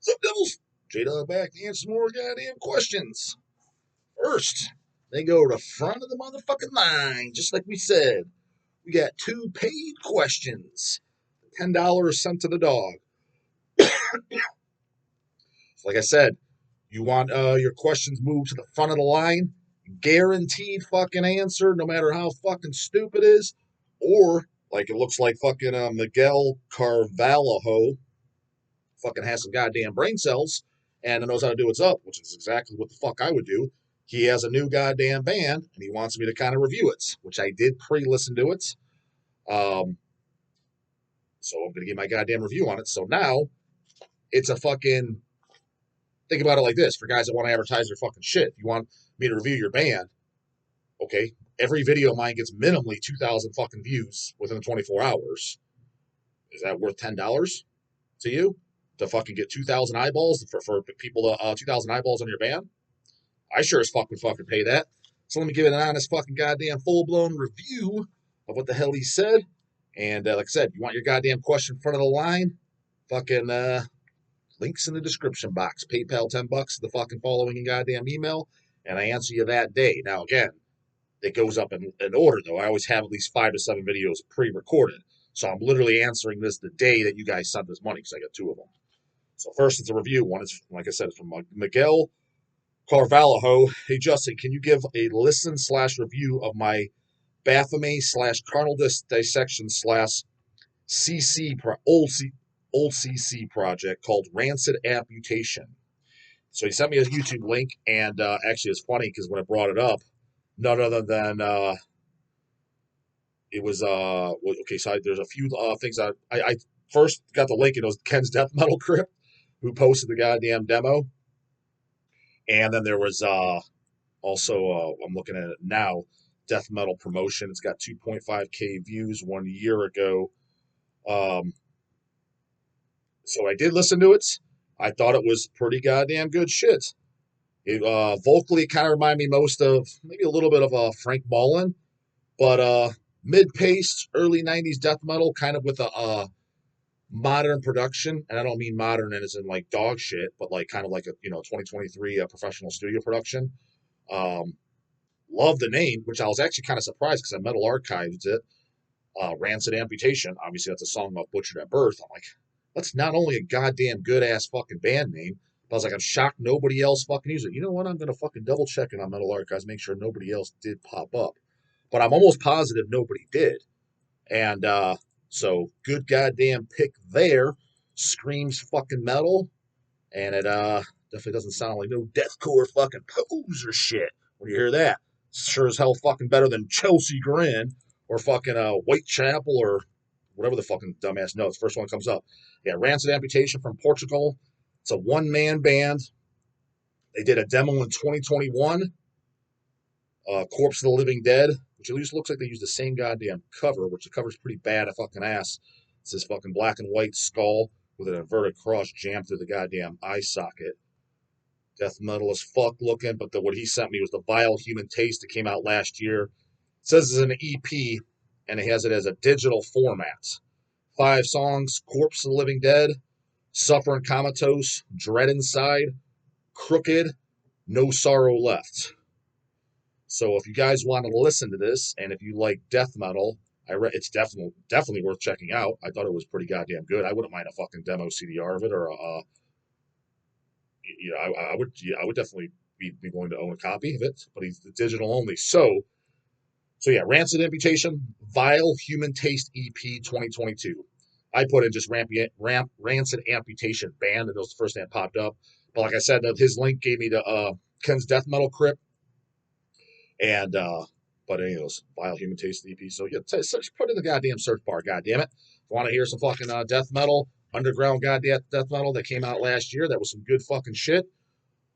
What's up, Devils? J-Dog back to answer more goddamn questions. First, they go to the front of the motherfucking line, just like we said. We got 2 paid questions. $10 sent to the dog. Like I said, you want your questions moved to the front of the line, guaranteed fucking answer, no matter how fucking stupid it is, or like it looks like fucking Miguel Carvalho fucking has some goddamn brain cells and knows how to do what's up, which is exactly what the fuck I would do. He has a new goddamn band and he wants me to kind of review it, which I did pre-listen to it. Um, so I'm gonna give my goddamn review on it. So now it's a fucking think about it like this for guys that want to advertise their fucking shit. If you want me to review your band, okay, every video of mine gets minimally 2,000 fucking views within 24 hours. Is that worth $10 to you? To fucking get 2,000 eyeballs for people to 2,000 eyeballs on your band? I sure as fuck would fucking pay that. So let me give it an honest fucking goddamn full-blown review of what the hell he said. And like I said, you want your goddamn question in front of the line? Fucking links in the description box. PayPal $10, the fucking following goddamn email, and I answer you that day. Now again, it goes up in order though. I always have at least 5 to 7 videos pre-recorded. So I'm literally answering this the day that you guys sent this money because I got 2 of them. So first, it's a review. One is, like I said, it's from Miguel Carvalho. Hey, Justin, can you give a listen/review of my Baphomet/carnal dissection/CC old CC project called Rancid Amputation? So he sent me a YouTube link, and actually it's funny because when I brought it up, none other than it was okay. So there's a few things I first got the link, and it was Ken's Deathmetal Crypt who posted the goddamn demo. And then there was also, I'm looking at it now, Deathmetal Promotion. It's got 2.5K views 1 year ago. So I did listen to it. I thought it was pretty goddamn good shit. It vocally kind of reminded me most of maybe a little bit of Frank Mullen, but mid-paced, early 90s death metal, kind of with a modern production, and I don't mean modern as in like dog shit, but like kind of like a 2023 professional studio production. Love the name, which I was actually kind of surprised because I Metal Archived it. Rancid Amputation, obviously that's a song off Butchered at Birth. I'm like, that's not only a goddamn good ass fucking band name, but I was like, I'm shocked nobody else fucking used it. You know what? I'm gonna fucking double check it on Metal Archives, make sure nobody else did pop up, but I'm almost positive nobody did. And so good goddamn pick there. Screams fucking metal. And it definitely doesn't sound like no deathcore fucking poser shit when you hear that. Sure as hell fucking better than Chelsea Grin or fucking Whitechapel or whatever the fucking dumbass notes. First one comes up. Yeah, Rancid Amputation from Portugal. It's a one-man band. They did a demo in 2021. Corpse of the Living Dead, which at least looks like they used the same goddamn cover, which the cover's pretty bad a fucking ass. It's this fucking black and white skull with an inverted cross jammed through the goddamn eye socket. Death metal as fuck looking, but what he sent me was the Vile Human Taste that came out last year. It says it's an EP, and it has it as a digital format. 5 songs: Corpse of the Living Dead, Suffer and Comatose, Dread Inside, Crooked, No Sorrow Left. So if you guys want to listen to this, and if you like death metal, it's definitely worth checking out. I thought it was pretty goddamn good. I wouldn't mind a fucking demo CDR of it, or I would definitely be willing to own a copy of it. But he's digital only. So yeah, Rancid Amputation, Vile Human Taste EP 2022. I put in just Rancid Amputation band, and it was the first thing that popped up. But like I said, his link gave me to Ken's Deathmetal Crypt. And but anyways, Vile Human Taste EP. So yeah, put in the goddamn search bar, goddamn it. If you want to hear some fucking death metal, underground goddamn death metal that came out last year, that was some good fucking shit.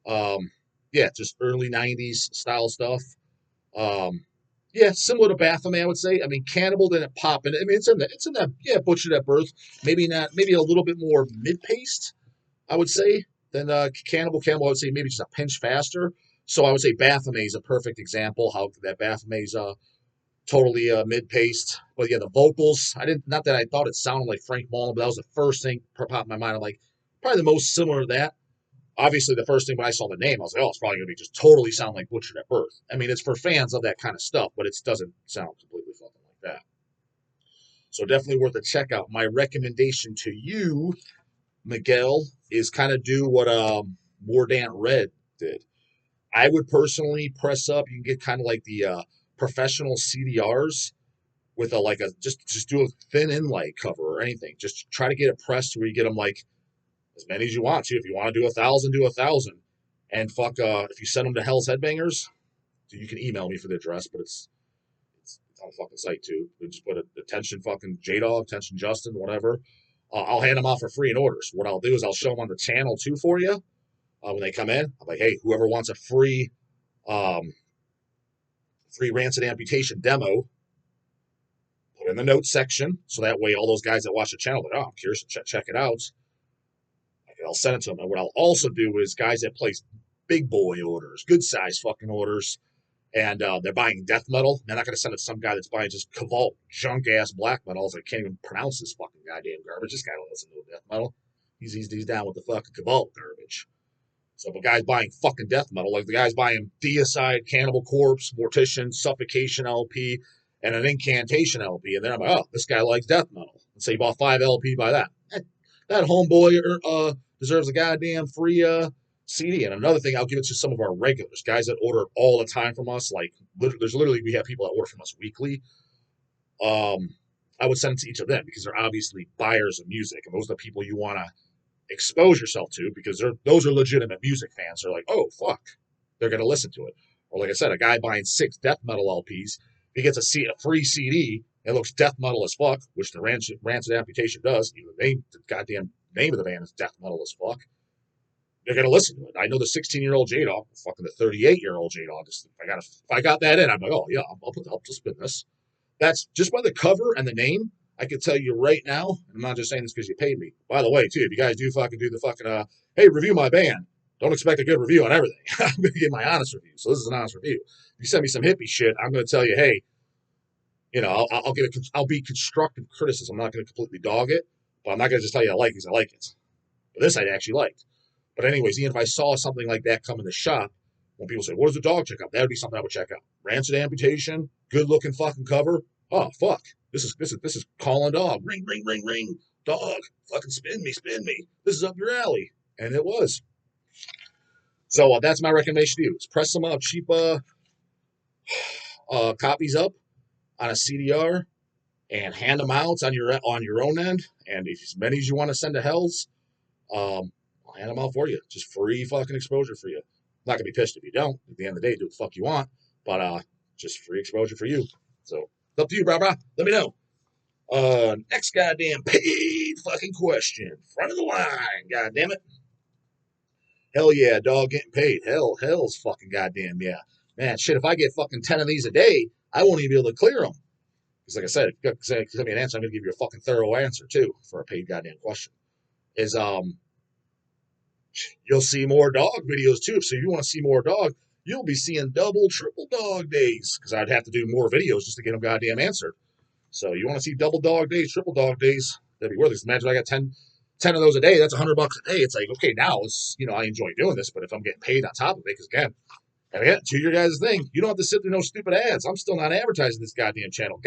Yeah, just early 90s style stuff. Yeah, similar to Baphomet, I would say. I mean, Cannibal didn't pop in. I mean, it's in that yeah, Butchered at Birth. Maybe a little bit more mid-paced, I would say, than Cannibal. Cannibal, I would say maybe just a pinch faster. So I would say Baphomet is a perfect example how that Baphomet is totally mid-paced. But yeah, the vocals, not that I thought it sounded like Frank Mullen, but that was the first thing that popped in my mind. I'm like, Probably the most similar to that. Obviously, the first thing when I saw the name, I was like, oh, it's probably going to be just totally sound like Butchered at Birth. I mean, it's for fans of that kind of stuff, but it doesn't sound completely fucking like that. So definitely worth a check out. My recommendation to you, Miguel, is kind of do what Mordant Red did. I would personally press up. You can get kind of like the professional CDRs with a like a just do a thin inlay cover or anything. Just try to get it pressed where you get them like as many as you want to. If you want to do 1,000, do 1,000. And fuck, if you send them to Hell's Headbangers, you can email me for the address, but it's on the fucking site too. You just put attention fucking J-Dog, attention Justin, whatever. I'll hand them out for free in orders. What I'll do is I'll show them on the channel too for you when they come in. I'm like, hey, whoever wants a free Rancid Amputation demo, put it in the notes section, so that way all those guys that watch the channel, like, oh, I'm curious to check it out. I'll send it to them. And what I'll also do is guys that place big boy orders, good size fucking orders, and they're buying death metal. They're not going to send it to some guy that's buying just Cavalt junk ass black metals. I can't even pronounce this fucking goddamn garbage. This guy don't listen to death metal. He's down with the fucking Cavalt garbage. So if a guy's buying fucking death metal, like the guy's buying Deicide, Cannibal Corpse, Mortician, Suffocation LP, and an Incantation LP, and then I'm like, oh, this guy likes death metal. Let's say he bought 5 LP by that. That homeboy deserves a goddamn free CD. And another thing, I'll give it to some of our regulars, guys that order all the time from us. Like, there's literally, we have people that order from us weekly. I would send it to each of them because they're obviously buyers of music, and those are the people you want to expose yourself to because those are legitimate music fans. They're like, oh fuck, they're gonna listen to it. Or like I said, a guy buying 6 death metal LPs, he gets a free CD. It looks death metal as fuck, which the Rancid Amputation does. Even the goddamn name of the band is death metal as fuck. They're gonna listen to it. I know the 16-year-old J-Dog, fucking the 38-year-old J-Dog. If I got that in, I'm like, oh yeah, I'll spin this. That's just by the cover and the name. I can tell you right now, and I'm not just saying this because you paid me. By the way, too, if you guys do fucking do the fucking, hey, review my band, don't expect a good review on everything. I'm going to give my honest review. So this is an honest review. If you send me some hippie shit, I'm going to tell you, hey, you know, I'll be constructive criticism. I'm not going to completely dog it, but I'm not going to just tell you I like it because I like it. But this I actually liked. But anyways, even if I saw something like that come in the shop, when people say, what does the Dog check out? That would be something I would check out. Rancid Amputation, good looking fucking cover. Oh, fuck. This is calling Dog. Ring, ring, ring, ring. Dog, fucking spin me. This is up your alley. And it was. So that's my recommendation to you. Is press some cheap copies up on a CDR and hand them out on your own end. And if as many as you want to send to Hell's, I'll hand them out for you. Just free fucking exposure for you. I'm not gonna be pissed if you don't. At the end of the day, do what the fuck you want. But just free exposure for you. So it's up to you, brah. Let me know. Next goddamn paid fucking question. Front of the line, goddamn it. Hell yeah, Dog getting paid. Hell's fucking goddamn yeah. Man, shit, if I get fucking 10 of these a day, I won't even be able to clear them. Because like I said, if you give me an answer, I'm going to give you a fucking thorough answer, too, for a paid goddamn question. You'll see more Dog videos, too. So if you want to see more Dog, you'll be seeing double, triple Dog days. Because I'd have to do more videos just to get them goddamn answered. So you want to see double Dog days, triple Dog days, that'd be worth it. Imagine I got 10 of those a day, that's $100 a day. It's like, okay, now it's, I enjoy doing this, but if I'm getting paid on top of it, because again, to your guys' thing, you don't have to sit through no stupid ads. I'm still not advertising this goddamn channel.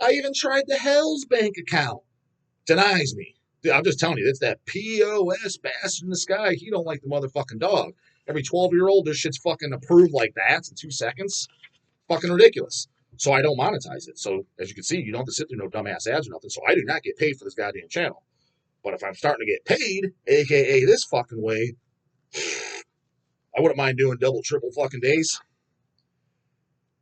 I even tried the Hell's Bank account. Denies me. Dude, I'm just telling you, it's that POS bastard in the sky. He don't like the motherfucking Dog. Every 12-year-old, this shit's fucking approved like that in 2 seconds. Fucking ridiculous. So I don't monetize it. So as you can see, you don't have to sit through no dumbass ads or nothing. So I do not get paid for this goddamn channel. But if I'm starting to get paid, aka this fucking way, I wouldn't mind doing double, triple fucking days.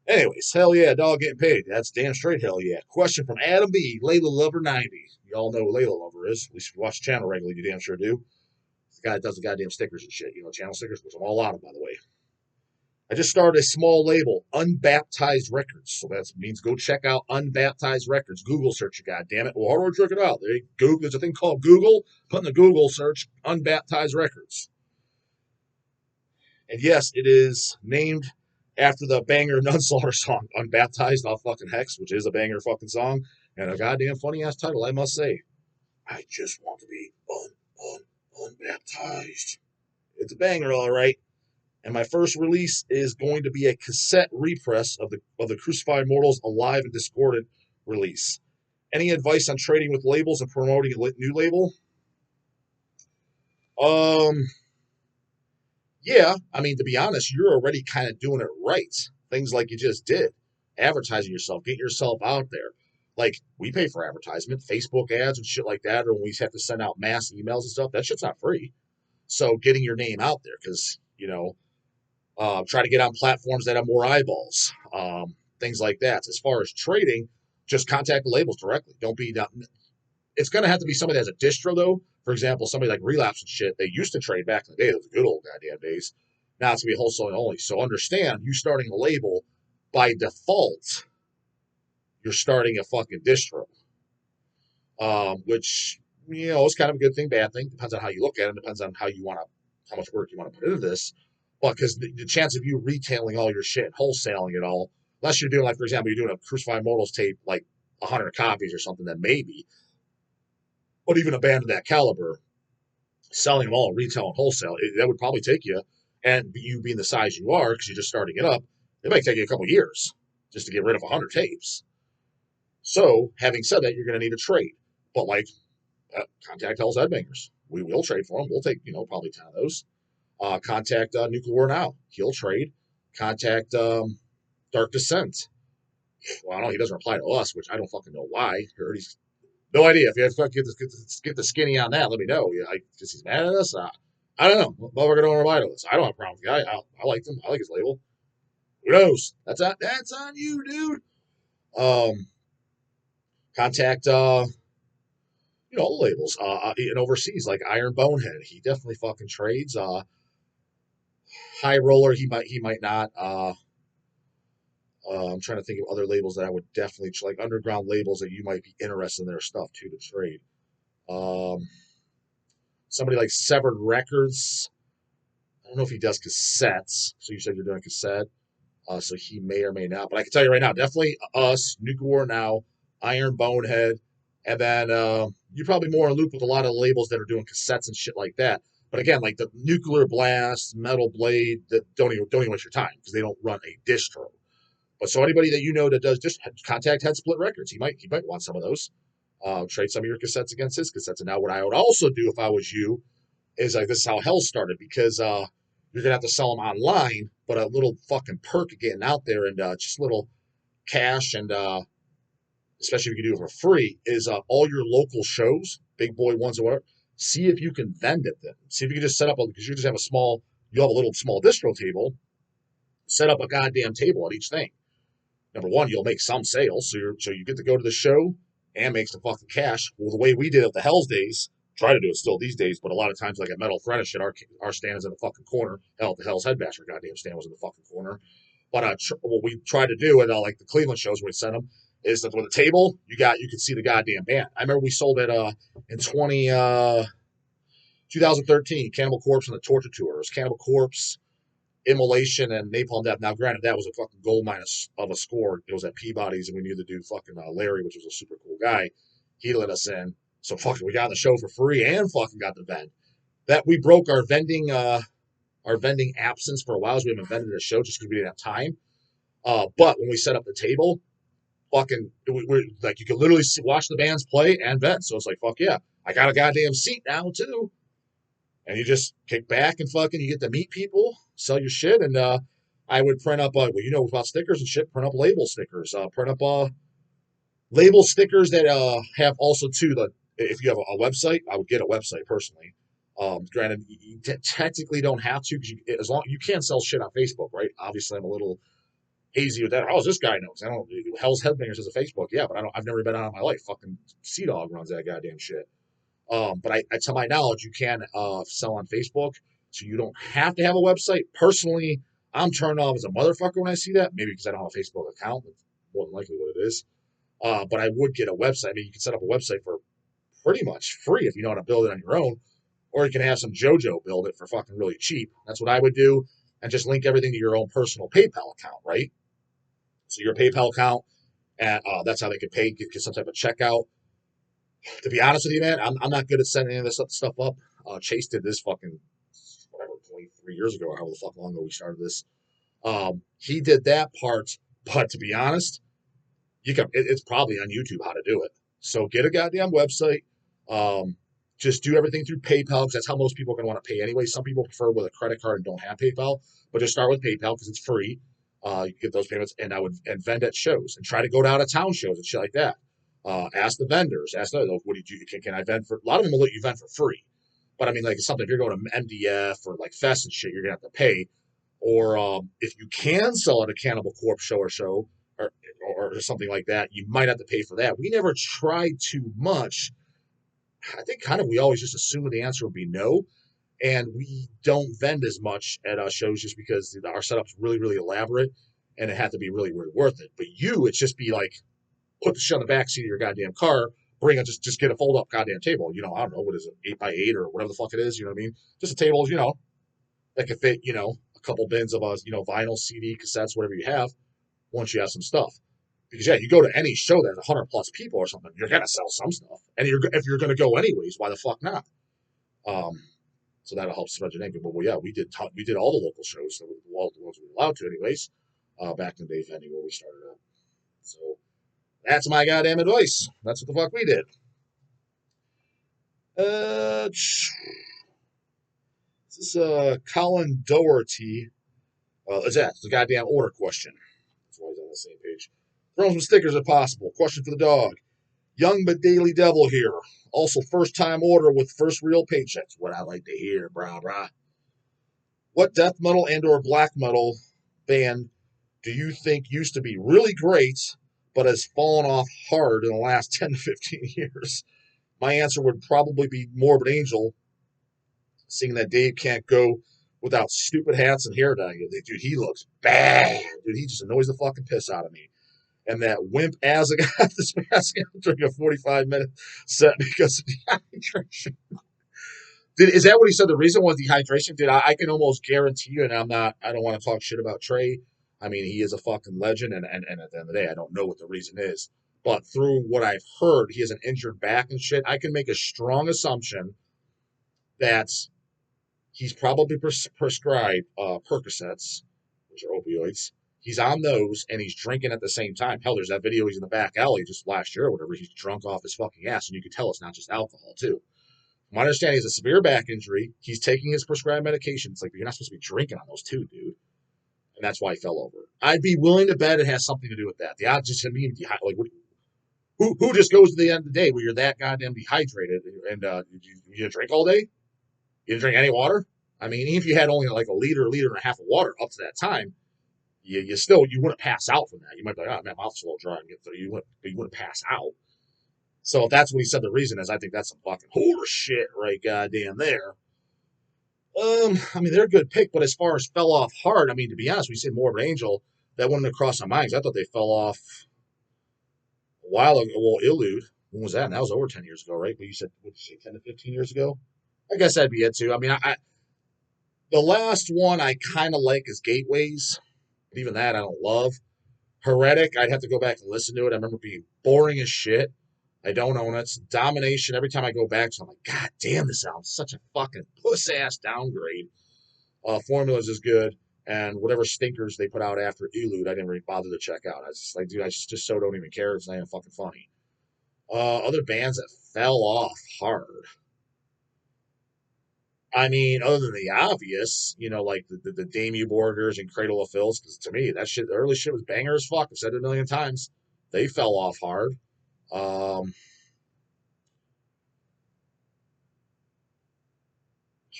Anyways, hell yeah, Dog getting paid. That's damn straight hell yeah. Question from Adam B. Layla Lover 90. You all know who Layla Lover is. At least if you watch the channel regularly, you damn sure do. The guy that does the goddamn stickers and shit. Channel stickers, which I'm all out of, by the way. I just started a small label, Unbaptized Records. So that means go check out Unbaptized Records. Google search it, goddammit. Well, how do I check it out? There's a thing called Google. Put in the Google search, Unbaptized Records. And yes, it is named after the banger Nunslaughter song, Unbaptized off fucking Hex, which is a banger fucking song. And a goddamn funny ass title, I must say. I just want to be It's a banger, all right. And my first release is going to be a cassette repress of the Crucified Mortals Alive and Discordant release. Any advice on trading with labels and promoting a new label? Um, yeah. I mean, to be honest, you're already kind of doing it right. Things like you just did, advertising yourself, getting yourself out there. Like we pay for advertisement, Facebook ads and shit like that, or when we have to send out mass emails and stuff. That shit's not free. So getting your name out there, because try to get on platforms that have more eyeballs, things like that. As far as trading, just contact the labels directly. Don't be. It's going to have to be somebody that's a distro, though. For example, somebody like Relapse and shit, they used to trade back in the day. Those good old goddamn days. Now it's going to be wholesaling only. So understand, you starting a label, by default, you're starting a fucking distro, which, is kind of a good thing, bad thing. Depends on how you look at it. Depends on how much work you want to put into this. But because the chance of you retailing all your shit, wholesaling it all, unless you're doing, like, for example, you're doing a Crucified Mortals tape, like 100 copies or something, then maybe. But even a band of that caliber, selling them all retail and wholesale, that would probably take you, and you being the size you are, because you're just starting it up, it might take you a couple years just to get rid of 100 tapes. So, having said that, you're going to need a trade. But, like, contact Hell's Headbangers. We will trade for them. We'll take, probably 10 of those. Contact Nuclear War Now. He'll trade. Contact Dark Descent. Well, I don't know. He doesn't reply to us, which I don't fucking know why. He's no idea. If you have to get the skinny on that, let me know. Because he's mad at us. I don't know. But we're going to reply to us. I don't have a problem with the guy. I like him. I like his label. Who knows? That's on you, dude. Contact all the labels. And overseas, like Iron Bonehead, he definitely fucking trades. High Roller, he might not. I'm trying to think of other labels that I would definitely like, underground labels that you might be interested in their stuff too to trade. Somebody like Severed Records. I don't know if he does cassettes. So you said you're doing a cassette. So he may or may not. But I can tell you right now, definitely us, Nuclear War Now, Iron Bonehead, and then you're probably more in loop with a lot of labels that are doing cassettes and shit like that. But again, like the Nuclear Blast, Metal Blade, that don't even waste your time because they don't run a distro. But so anybody that that does, just contact Head Split Records. He might want some of those. Trade some of your cassettes against his cassettes. And now what I would also do if I was you is like, this is how Hell started, because you're gonna have to sell them online, but a little fucking perk of getting out there and just little cash, and especially if you can do it for free, is all your local shows, big boy ones or whatever. See if you can vend it then. See if you can just set up because you just have you have a little small distro table. Set up a goddamn table at each thing. Number one, you'll make some sales, so you get to go to the show and make some fucking cash. Well, the way we did it the Hell's days, try to do it still these days, but a lot of times, like at Metal Threat and shit, our stand is in the fucking corner. Hell, the Hell's Headbasher goddamn stand was in the fucking corner. But what we tried to do at like the Cleveland shows when we sent them is that with a table, you could see the goddamn band. I remember we sold it in 2013, Cannibal Corpse and the Torture Tour. It was Cannibal Corpse, Immolation, and Napalm Death. Now, granted, that was a fucking gold mine of a score. It was at Peabody's, and we knew the dude fucking Larry, which was a super cool guy. He let us in. So fucking, we got on the show for free and fucking got the vend. That we broke our vending absence for a while, so we haven't vended a show just because we didn't have time. But when we set up the table, fucking, we're like, you can literally watch the bands play and vend. So it's like, fuck yeah, I got a goddamn seat now too. And you just kick back and fucking, you get to meet people, sell your shit, and I would print up, about stickers and shit, print up label stickers, print up label stickers that have also too, if you have a website, I would get a website personally. Granted, you technically don't have to, because as long you can't sell shit on Facebook, right? Obviously, I'm a little hazy with that. How's this guy knows? I don't. Hell's Headbangers is a Facebook, yeah, but I've never been on in my life. Fucking Dawg runs that goddamn shit. But to my knowledge, you can sell on Facebook, so you don't have to have a website. Personally, I'm turned off as a motherfucker when I see that. Maybe because I don't have a Facebook account. That's more than likely what it is. But I would get a website. I mean, you can set up a website for pretty much free if you know how to build it on your own, or you can have some JoJo build it for fucking really cheap. That's what I would do, and just link everything to your own personal PayPal account, right? So your PayPal account, and that's how they can pay, get some type of checkout. To be honest with you, man, I'm not good at setting any of this stuff up. Chase did this fucking, whatever, 23 years ago, or however the fuck long ago we started this. He did that part, but to be honest, it's probably on YouTube how to do it. So get a goddamn website. Just do everything through PayPal because that's how most people are going to want to pay anyway. Some people prefer with a credit card and don't have PayPal, but just start with PayPal because it's free. You get those payments, and vend at shows and try to go to out of town shows and shit like that. Ask the vendors. Ask them, what did you can I vend for? A lot of them will let you vend for free, but I mean, like something if you're going to MDF or like Fest and shit, you're gonna have to pay. Or if you can sell at a Cannibal Corpse show or something like that, you might have to pay for that. We never tried too much. I think kind of we always just assumed the answer would be no, and we don't vend as much at shows just because our setup's really, really elaborate, and it had to be really, really worth it. But it's just be like, put the shit on the back seat of your goddamn car, bring it, just get a fold up goddamn table. I don't know, what is it, 8x8 or whatever the fuck it is. You know what I mean? Just a table, that could fit, a couple bins of vinyl, CD, cassettes, whatever you have. Once you have some stuff. Because you go to any show that has 100 plus people or something, you're gonna sell some stuff. And if you're gonna go anyways, why the fuck not? So that'll help spread your name. But we did all the local shows, so all the ones we were allowed to, anyways. Back in the day, vending where we started out. So that's my goddamn advice. That's what the fuck we did. This is Colin Doherty. It's the goddamn order question. That's why he's on the same page. Throw some stickers if possible. Question for the dog. Young but daily devil here. Also first time order with first real paychecks. What I like to hear, brah. What death metal and or black metal band do you think used to be really great but has fallen off hard in the last 10 to 15 years? My answer would probably be Morbid Angel, seeing that Dave can't go without stupid hats and hair dye. Dude, he looks bad. Dude, he just annoys the fucking piss out of me. And that wimp Azag got this passing out during a 45-minute set because of dehydration. Is that what he said? The reason was dehydration? Dude, I can almost guarantee you, and I don't want to talk shit about Trey. I mean, he is a fucking legend, and at the end of the day, I don't know what the reason is. But through what I've heard, he has an injured back and shit. I can make a strong assumption that he's probably prescribed Percocets, which are opioids. He's on those, and he's drinking at the same time. Hell, there's that video he's in the back alley just last year or whatever. He's drunk off his fucking ass, and you can tell it's not just alcohol, too. My understanding is a severe back injury. He's taking his prescribed medications. Like, you're not supposed to be drinking on those, too, dude. And that's why he fell over. I'd be willing to bet it has something to do with that. The odds just to me, like, who just goes to the end of the day where you're that goddamn dehydrated and you didn't drink all day? You didn't drink any water? I mean, even if you had only like a liter and a half of water up to that time, you wouldn't pass out from that. You might be like, oh man, my mouth's a little dry and get through. You wouldn't pass out. So if that's what he said the reason is, I think that's some fucking horse shit right goddamn there. I mean, they're a good pick, but as far as fell off hard, I mean, to be honest, we said Morbid Angel, that wouldn't have crossed my mind because I thought they fell off a while ago. Well, Illude, when was that? And that was over 10 years ago, right? But you said, what did you say, 10 to 15 years ago? I guess that'd be it too. I mean, the last one I kind of like is Gateways, but even that I don't love. Heretic, I'd have to go back and listen to it. I remember being boring as shit. I don't own it. Domination, every time I go back, so I'm like, God damn, this album's such a fucking puss-ass downgrade. Formulas is good, and whatever stinkers they put out after Elude, I didn't really bother to check out. I was just like, dude, I just so don't even care. It's not even fucking funny. Other bands that fell off hard. I mean, other than the obvious, like the Damien Borgers and Cradle of Filth, because to me, that shit, the early shit was banger as fuck. I've said it a million times. They fell off hard.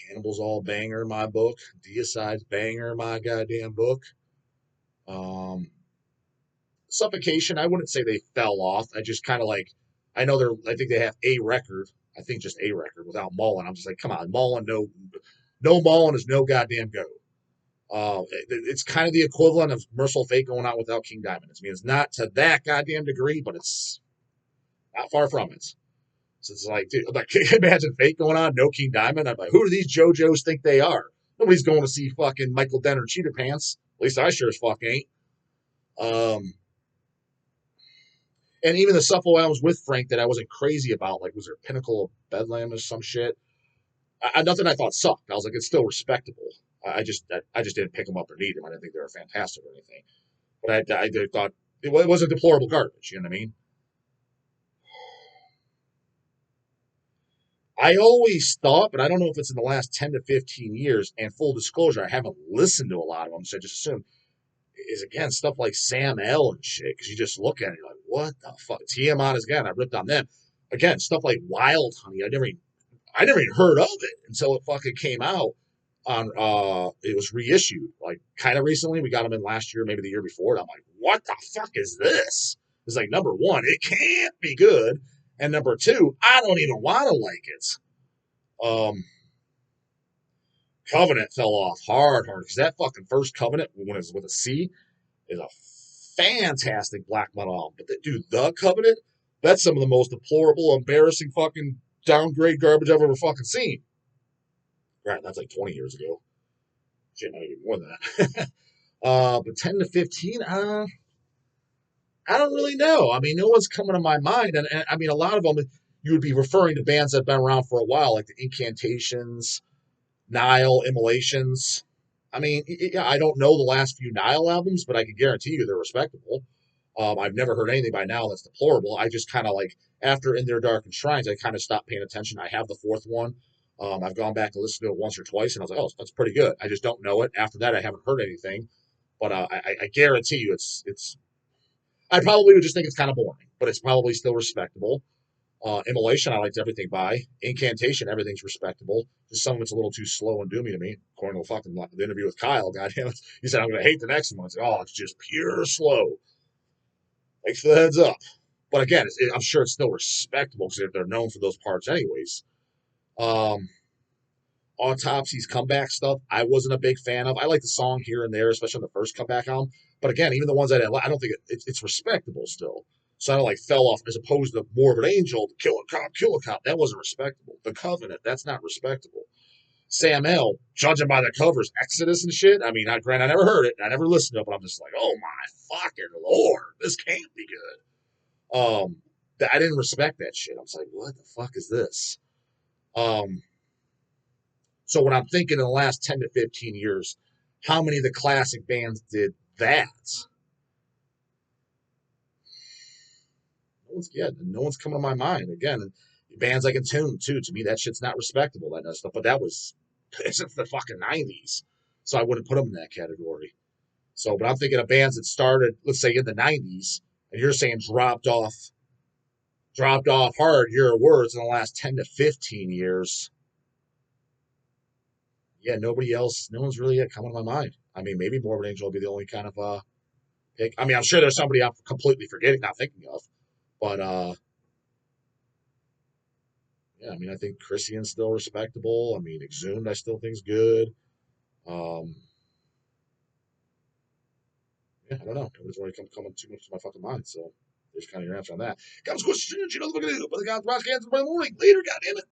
Cannibal's all banger in my book. Deicide's banger in my goddamn book. Suffocation, I wouldn't say they fell off. I just kind of like, I think they have a record. I think just a record without Mullen. I'm just like, come on, Mullen, no Mullen is no goddamn go. It's kind of the equivalent of Merciful Fate going out without King Diamond. I mean, it's not to that goddamn degree, but it's not far from it. So it's like, dude, like, can you imagine Fate going on, no King Diamond? I'm like, who do these JoJos think they are? Nobody's going to see fucking Michael Denner Cheetah Pants. At least I sure as fuck ain't. And even the Suffo albums with Frank that I wasn't crazy about, like, was there Pinnacle of Bedlam or some shit? Nothing I thought sucked. I was like, it's still respectable. I just didn't pick them up or need them. I didn't think they were fantastic or anything. But I thought it wasn't deplorable garbage. You know what I mean? I always thought, but I don't know if it's in the last 10 to 15 years. And full disclosure, I haven't listened to a lot of them, so I just assume is again stuff like Sam L and shit. Because you just look at it, you're like, what the fuck? TM is again. I ripped on them again. Stuff like Wild Honey. I never even heard of it until it fucking came out on. It was reissued like kind of recently. We got them in last year, maybe the year before. And I'm like, what the fuck is this? It's like number one, it can't be good, and number two, I don't even want to like it. Um, Covenant fell off hard because that fucking first Covenant, when it's with a C, is a fantastic black metal album. But dude, the Covenant, that's some of the most deplorable, embarrassing fucking downgrade garbage I've ever fucking seen. Right, that's like 20 years ago. Shit, not even more than that. But 10 to 15, I don't really know. I mean, no one's coming to my mind. And I mean, a lot of them, you would be referring to bands that have been around for a while, like the Incantations, Nile, Immolations. I mean, yeah, I don't know the last few Nile albums, but I can guarantee you they're respectable. I've never heard anything by Nile that's deplorable. I just kind of like, after In Their Darkened Shrines, I kind of stopped paying attention. I have the fourth one. I've gone back and listened to it once or twice, and I was like, oh, that's pretty good. I just don't know it. After that, I haven't heard anything. But I guarantee you it's. I probably would just think it's kind of boring, but it's probably still respectable. Immolation, I liked everything by. Incantation, everything's respectable. Just some of it's a little too slow and doomy to me. According to fucking the interview with Kyle, goddamn it, he said I'm going to hate the next one. It's like, oh, it's just pure slow. Thanks for the heads up. But again, I'm sure it's still respectable because they're known for those parts, anyways. Um, Autopsy's comeback stuff, I wasn't a big fan of. I like the song here and there, especially on the first comeback album. But again, even the ones that I don't think it's respectable still. So I don't like fell off as opposed to Morbid Angel, Killer Cop. That wasn't respectable. The Covenant, that's not respectable. Sam L, judging by the covers, Exodus and shit. I mean, I never heard it. I never listened to it, but I'm just like, oh my fucking lord, this can't be good. I didn't respect that shit. I was like, what the fuck is this? So when I'm thinking in the last 10 to 15 years, how many of the classic bands did that? No one's coming to my mind. Again, bands like Entomb, too. To me, that shit's not respectable, that kind of stuff. But that was since the fucking 90s. So I wouldn't put them in that category. So, but I'm thinking of bands that started, let's say, in the 90s, and you're saying dropped off hard, your words, in the last 10 to 15 years. Yeah, nobody else, no one's really coming to my mind. I mean, maybe Morbid Angel will be the only kind of pick. I mean, I'm sure there's somebody I'm completely forgetting, not thinking of. But yeah, I mean, I think Christian's still respectable. I mean, Exhumed, I still think's good. Um, yeah, I don't know. Nobody's really coming too much to my fucking mind. So there's kind of your answer on that. Guys, questions, you know what I'm gonna do. But the guys, watch cans in the morning. Later, goddamn it.